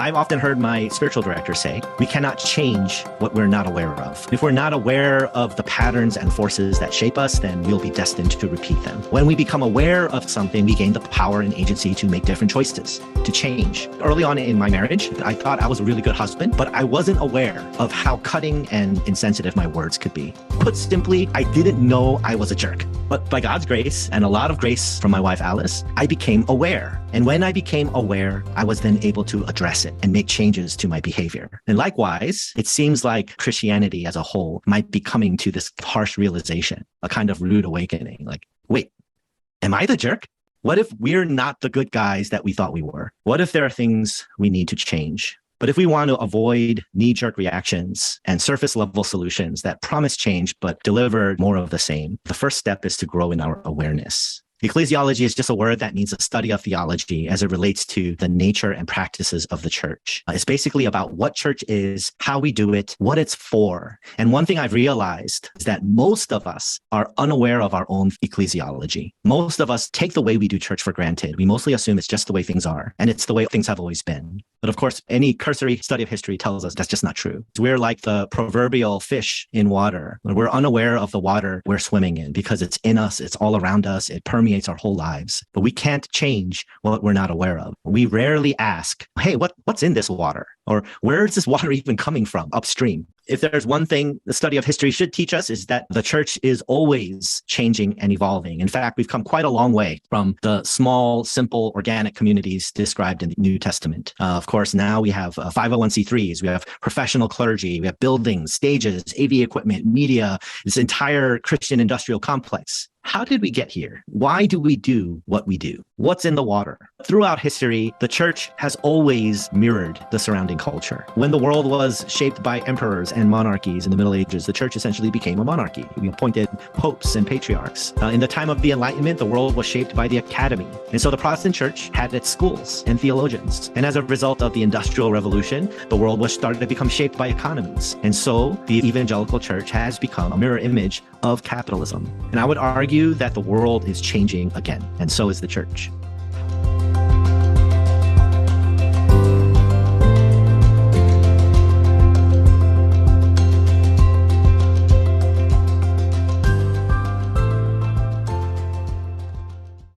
I've often heard my spiritual director say, we cannot change what we're not aware of. If we're not aware of the patterns and forces that shape us, then we'll be destined to repeat them. When we become aware of something, we gain the power and agency to make different choices, to change. Early on in my marriage, I thought I was a really good husband, but I wasn't aware of how cutting and insensitive my words could be. Put simply, I didn't know I was a jerk. But by God's grace and a lot of grace from my wife, Alice, I became aware. And when I became aware, I was then able to address it and make changes to my behavior. And likewise, it seems like Christianity as a whole might be coming to this harsh realization, a kind of rude awakening. Like, wait, am I the jerk? What if we're not the good guys that we thought we were? What if there are things we need to change? But if we want to avoid knee-jerk reactions and surface-level solutions that promise change but deliver more of the same, the first step is to grow in our awareness. Ecclesiology is just a word that means a study of theology as it relates to the nature and practices of the church. It's basically about what church is, how we do it, what it's for. And one thing I've realized is that most of us are unaware of our own ecclesiology. Most of us take the way we do church for granted. We mostly assume it's just the way things are, and it's the way things have always been. But of course, any cursory study of history tells us that's just not true. We're like the proverbial fish in water. We're unaware of the water we're swimming in because it's in us, it's all around us, it permeates our whole lives. But we can't change what we're not aware of. We rarely ask, hey, what's in this water? Or where is this water even coming from upstream? If there's one thing the study of history should teach us is that the church is always changing and evolving. In fact, we've come quite a long way from the small, simple, organic communities described in the New Testament. Of course, now we have 501c3s, we have professional clergy, we have buildings, stages, AV equipment, media, this entire Christian industrial complex. How did we get here? Why do we do what we do? What's in the water? Throughout history, the church has always mirrored the surrounding culture. When the world was shaped by emperors and monarchies in the Middle Ages, the church essentially became a monarchy. We appointed popes and patriarchs. In the time of the Enlightenment, the world was shaped by the academy. And so the Protestant church had its schools and theologians. And as a result of the Industrial Revolution, the world was started to become shaped by economies. And so the evangelical church has become a mirror image of capitalism. And I would argue that the world is changing again, and so is the church.